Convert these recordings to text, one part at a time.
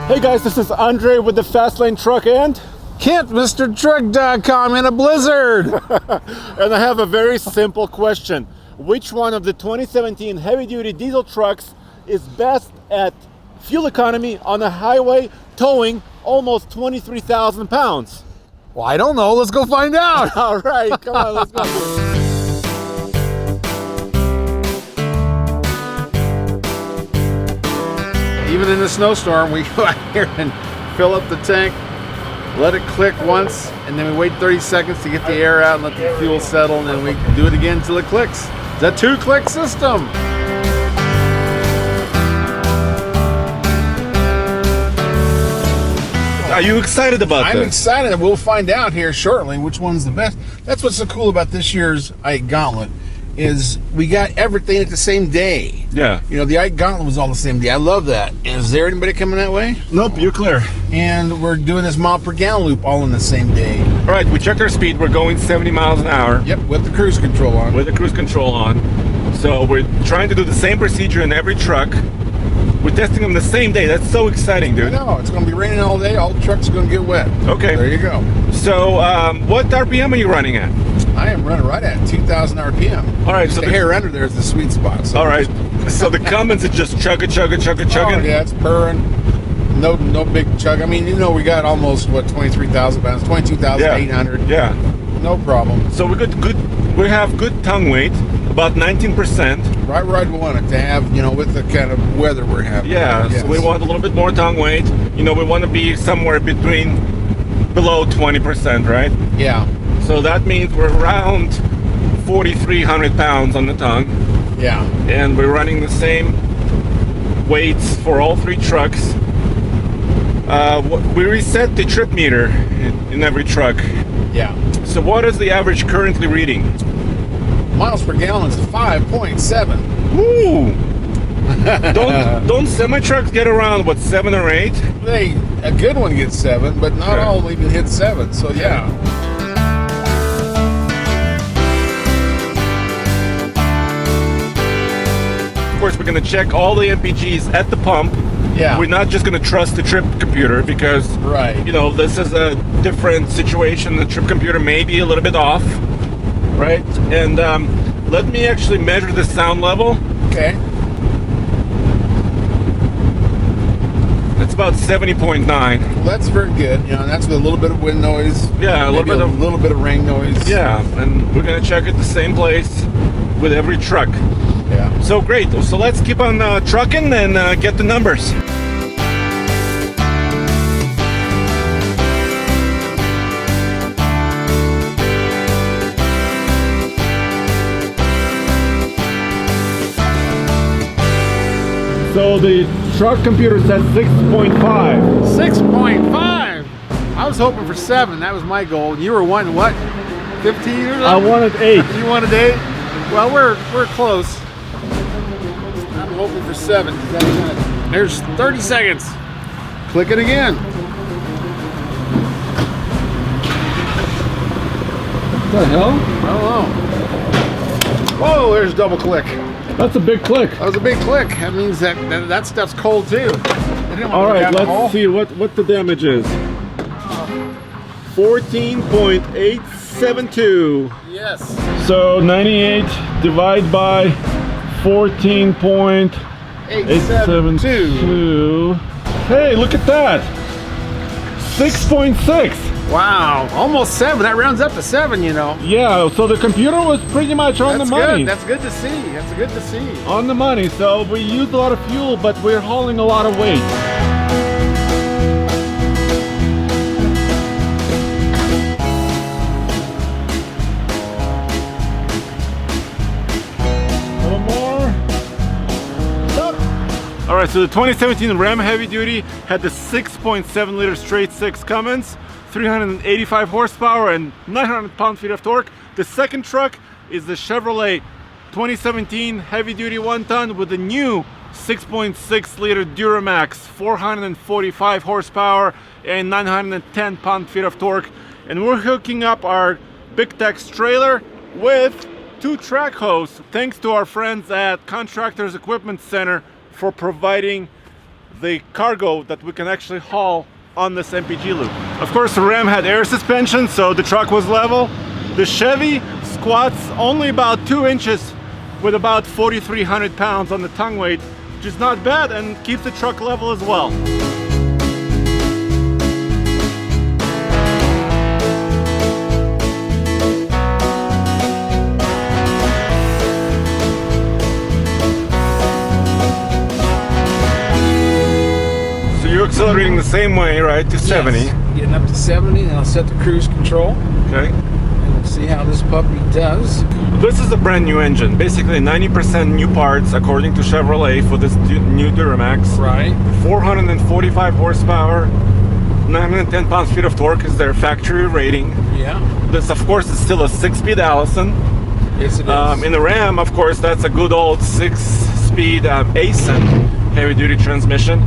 Hey guys, this is Andre with the Fastlane Truck and Kent, MrTruck.com in a blizzard. and I have a very simple question. Which one of the 2017 heavy-duty diesel trucks is best at fuel economy on a highway towing almost 23,000 pounds? Well, I don't know. Let's go find out. All right, come on, let's go. Even in a snowstorm, we go out here and fill up the tank, let it click once, and then we wait 30 seconds to get the air out and let the fuel settle, and then we do it again until it clicks. It's a 2-click system. Are you excited about I'm this? excited. We'll find out here shortly which one's the best. That's what's so cool about this year's Ike Gauntlet is we got everything at the same day. Yeah. You know, the Ike Gauntlet was all the same day. I love that. Is there anybody coming that way? Nope, you're clear. And we're doing this mile per gallon loop all in the same day. All right, we checked our speed. We're going 70 miles an hour. Yep, with the cruise control on. With the cruise control on. So we're trying to do the same procedure in every truck. We're testing them the same day. That's so exciting, dude. I know, it's going to be raining all day. All the trucks are going to get wet. Okay. There you go. So what RPM are you running at? I am running right at 2,000 RPM. All right, so the hair under there is the sweet spot. So all right, so the Cummins is just chugging. Oh, yeah, it's purring. No big chug. I mean, you know, we got almost, what, 23,000 pounds, 22,800. Yeah. No problem. So we have good tongue weight, about 19%. Right where I'd want it to have, you know, with the kind of weather we're having. Yeah, Yes. so we want a little bit more tongue weight. You know, we want to be somewhere below 20%, right? Yeah. So that means we're around 4,300 pounds on the tongue. Yeah. And we're running the same weights for all three trucks. We reset the trip meter in every truck. Yeah. So what is the average currently reading? Miles per gallon is 5.7. Woo! Don't semi trucks get around what, 7 or 8? A good one gets 7, but not all even hit 7. So yeah. Of course, we're going to check all the MPGs at the pump. Yeah. We're not just going to trust the trip computer because, right, you know, this is a different situation. The trip computer may be a little bit off, right? And let me actually measure the sound level. Okay. It's about 70.9. Well, that's very good. You know, and that's with a little bit of wind noise. Yeah, a little bit of rain noise. Yeah, and we're going to check it the same place with every truck. Yeah. So great. So let's keep on trucking and get the numbers. So the truck computer says 6.5. 6.5. I was hoping for 7. That was my goal. You were wanting what? 15 or something? I wanted 8. You wanted 8? Well, we're close. I'm hoping for 7. There's 30 seconds. Click it again. What the hell? I don't know. Whoa, there's double click. That's a big click. That was a big click. That means that stuff's cold too. All right, let's see what the damage is. 14.872. Yes. So 98 divided by 14.872. Hey, look at that. 6.6. Wow, almost 7. That rounds up to 7, you know. Yeah, so the computer was pretty much on the money. That's good to see. That's good to see. On the money. So we used a lot of fuel, but we're hauling a lot of weight. All right, so the 2017 Ram Heavy Duty had the 6.7 liter straight 6 Cummins, 385 horsepower and 900 pound-feet of torque. The second truck is the Chevrolet 2017 Heavy Duty 1-ton with the new 6.6 liter Duramax, 445 horsepower and 910 pound-feet of torque. And we're hooking up our Big Tex trailer with 2 track hoses, thanks to our friends at Contractors Equipment Center for providing the cargo that we can actually haul on this MPG loop. Of course, the Ram had air suspension, so the truck was level. The Chevy squats only about 2 inches with about 4,300 pounds on the tongue weight, which is not bad and keeps the truck level as well. You're accelerating the same way, right, to 70. Yes. Getting up to 70, and I'll set the cruise control. Okay. And we'll see how this puppy does. This is a brand new engine. Basically 90% new parts according to Chevrolet for this new Duramax. Right. 445 horsepower, 910 pounds-feet of torque is their factory rating. Yeah. This, of course, is still a 6-speed Allison. Yes, it is. In the Ram, of course, that's a good old 6-speed ASIN heavy-duty transmission.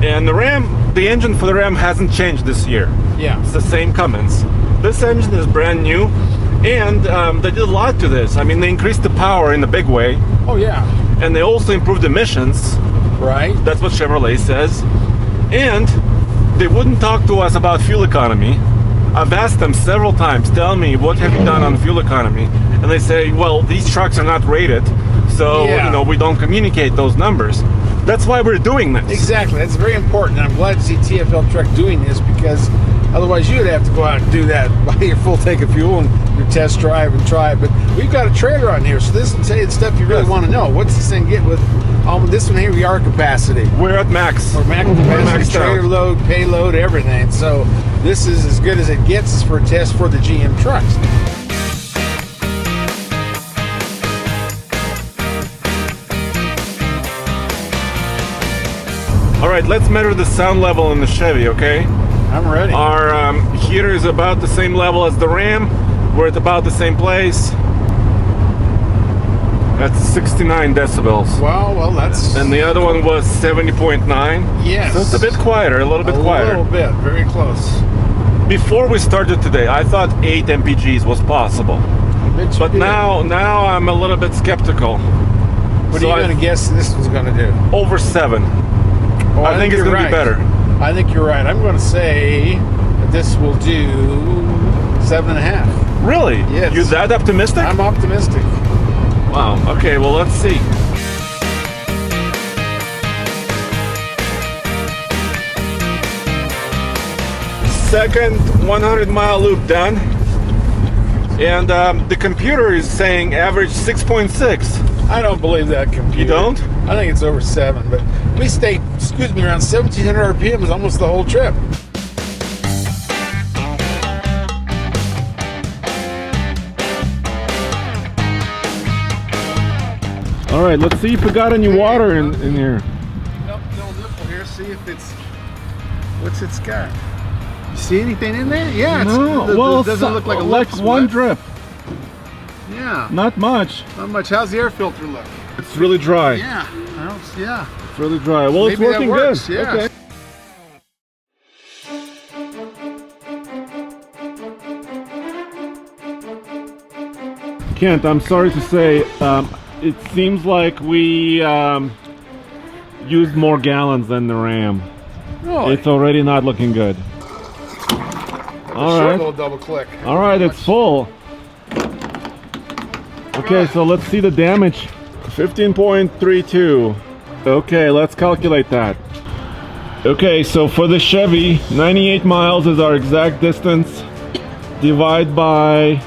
And the engine for the Ram hasn't changed this year. Yeah. It's the same Cummins. This engine is brand new, and they did a lot to this. I mean, they increased the power in a big way. Oh, yeah. And they also improved emissions. Right. That's what Chevrolet says. And they wouldn't talk to us about fuel economy. I've asked them several times, tell me, what have you done on fuel economy? And they say, well, these trucks are not rated, so we don't communicate those numbers. That's why we're doing this. Exactly. That's very important. And I'm glad to see TFL Truck doing this, because otherwise you would have to go out and do that, buy your full tank of fuel and your test drive and try it. But we've got a trailer on here, so this will tell you the stuff you really want to know. What's this thing get with this one here? We are capacity. We're at max. We're max capacity, trailer load, payload, everything. So this is as good as it gets for a test for the GM trucks. All right, let's measure the sound level in the Chevy, okay? I'm ready. Our heater is about the same level as the Ram. We're at about the same place. That's 69 decibels. Wow, well, that's... And the other one was 70.9. Yes. So it's a bit quieter, a little bit quieter. A little bit, very close. Before we started today, I thought 8 MPGs was possible. But now I'm a little bit skeptical. What are you going to guess this one's going to do? Over 7. Oh, I think it's going to be better. I think you're right. I'm going to say that this will do 7.5. Really? Yes. You're that optimistic? I'm optimistic. Wow. Okay, well, let's see. Second 100-mile loop done. And the computer is saying average 6.6. I don't believe that computer. You don't? I think it's over 7, but we stayed, around 1,700 RPM is almost the whole trip. All right, let's see if we got any water in here. Nope, no nipple here. See if it's, what's it's got? You see anything in there? Yeah, no, it doesn't look like a like one drip. Yeah. Not much. Not much. How's the air filter look? It's really dry. Yeah. Yeah. It's really dry. Well, maybe it's working that works, good. Yeah. Okay. Kent, I'm sorry to say, it seems like we used more gallons than the Ram. Really? It's already not looking good. All right. Little double click. All right, it's full. Okay, so let's see the damage. 15.32. Okay, let's calculate that. Okay, so for the Chevy, 98 miles is our exact distance. Divide by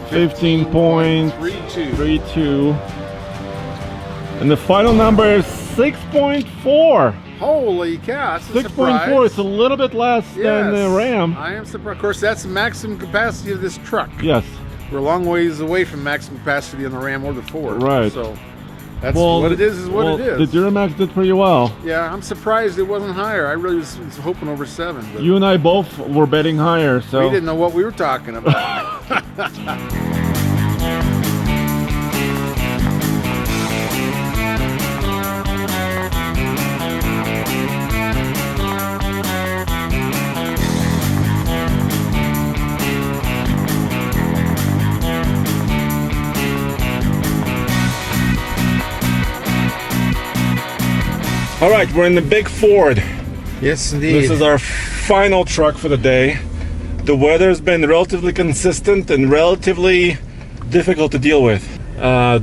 15.32. And the final number is 6.4. Holy cow, that's a 6.4, it's a little bit less than the Ram. I am surprised. Of course, that's the maximum capacity of this truck. Yes. We're a long ways away from maximum capacity on the Ram or the Ford. Right. So that's what it is what it is. The Duramax did pretty well. Yeah, I'm surprised it wasn't higher. I really was hoping over 7. But you and I both were betting higher, so... we didn't know what we were talking about. All right, we're in the big Ford. Yes, indeed. This is our final truck for the day. The weather's been relatively consistent and relatively difficult to deal with.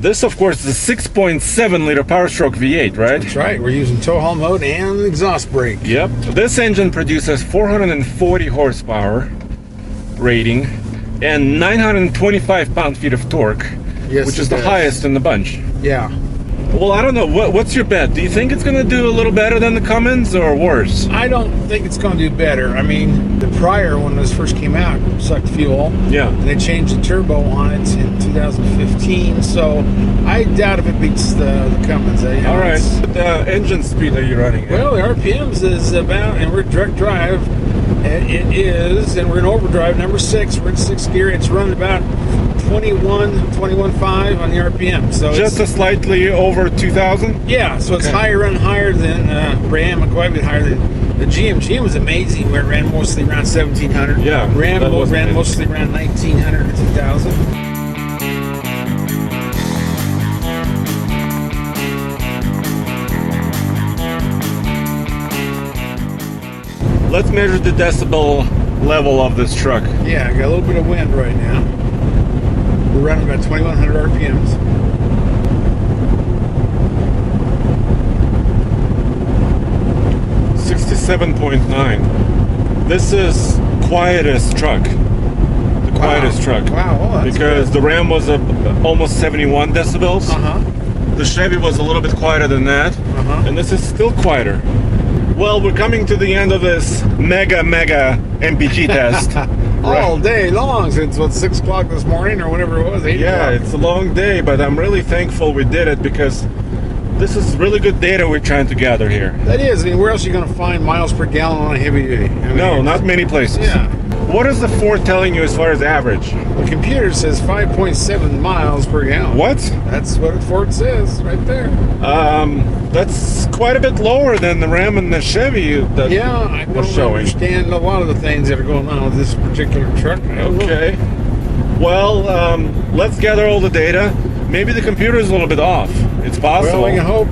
This, of course, is a 6.7 liter Power Stroke V8, right? That's right. We're using tow haul mode and exhaust brake. Yep. This engine produces 440 horsepower rating and 925 pound-feet of torque, Yes, which is it the does. highest in the bunch. Yeah. Well, I don't know. What's your bet? Do you think it's going to do a little better than the Cummins or worse? I don't think it's going to do better. I mean, the prior, when this first came out, sucked fuel. Yeah. And they changed the turbo on it in 2015. So I doubt if it beats the Cummins. All right. What engine speed are you running at? Well, the RPMs is about, and we're direct drive. It is, and we're in overdrive number 6. We're in 6th gear. It's running about 21.5 on the RPM. So Just a slightly over 2,000? yeah, so it's Okay. run higher than Ram, and quite a bit higher than the GM. GM was amazing, where it ran mostly around 1,700. Yeah, Ram that was ran amazing. mostly around 1,900 to 2,000. Let's measure the decibel level of this truck. Yeah, I got a little bit of wind right now. We're running about 2,100 RPMs. .9. This is quietest truck. The quietest truck. Wow, oh, that's Because the Ram was almost 71 decibels. Uh-huh. The Chevy was a little bit quieter than that. Uh-huh. And this is still quieter. Well, we're coming to the end of this mega MPG test. All day long, since, 6 o'clock this morning or whatever it was, 8 Yeah, o'clock. it's a long day, but I'm really thankful we did it because this is really good data we're trying to gather here. That is. I mean, where else are you going to find miles per gallon on a heavy duty? I mean, No, not many places. Yeah. What is the Ford telling you as far as average? The computer says 5.7 miles per gallon. What? That's what Ford says right there. That's quite a bit lower than the Ram and the Chevy that Yeah, I was don't showing. understand a lot of the things that are going on with this particular truck. I don't know. Okay. Well, let's gather all the data. Maybe the computer is a little bit off. It's possible. Well, we can hope.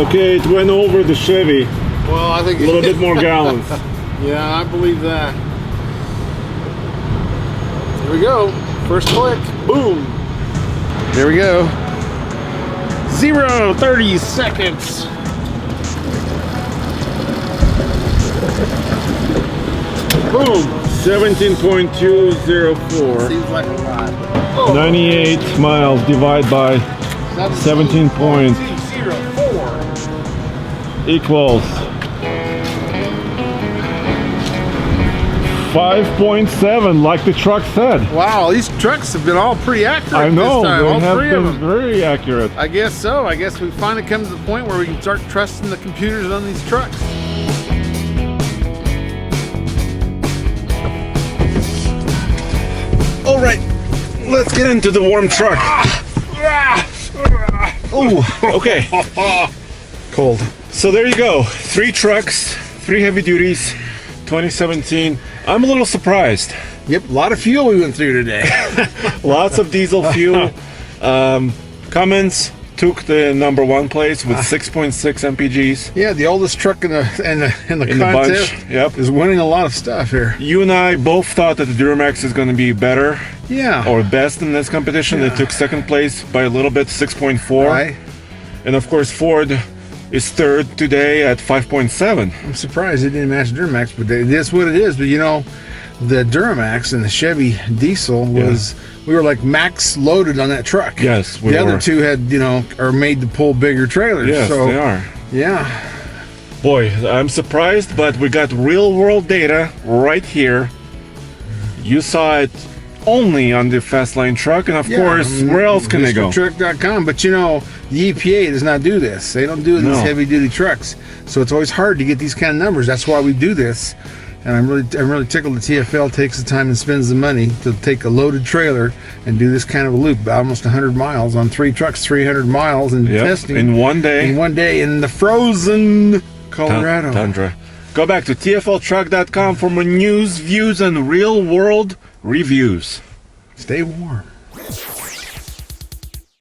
Okay, it went over the Chevy. Well, I think A little bit more gallons. Yeah, I believe that. Here we go. First click. Boom. There we go. 30 seconds. Boom. 17.204. Seems like a lot. 98 miles divided by 17 equals 5.7, like the truck said. Wow, these trucks have been all pretty accurate I know, this time. they All have three of been them. very accurate. I guess so. I guess we finally come to the point where we can start trusting the computers on these trucks. All right, let's get into the warm truck. Ooh, okay. Cold. So there you go. 3 trucks, 3 heavy duties, 2017. I'm a little surprised. Yep, a lot of fuel we went through today. Lots of diesel fuel. Cummins took the #1 place with 6.6 MPGs. Yeah, the oldest truck in the In the contest bunch, yep. is winning a lot of stuff here. You and I both thought that the Duramax is going to be better Yeah. or best in this competition. They Yeah. took second place by a little bit, 6.4. Right. And of course, Ford is third today at 5.7. I'm surprised they didn't match Duramax, but it is what it is. But you know, the Duramax and the Chevy diesel was, we were like max loaded on that truck. Yes, we the were. other two had, are made to pull bigger trailers. Yes, so, they are. Yeah. Boy, I'm surprised, but we got real world data right here. You saw it only on the fast lane truck, and of course, where else can they go? Truck.com, but the EPA does not do this. They don't do it in these No. heavy duty trucks. So it's always hard to get these kind of numbers. That's why we do this. And I'm really tickled that TFL takes the time and spends the money to take a loaded trailer and do this kind of a loop, almost 100 miles on 3 trucks, 300 miles and Yep, testing in one day. in one day in the frozen Colorado. Tundra. Go back to tfltruck.com for more news, views, and real world reviews. Stay warm.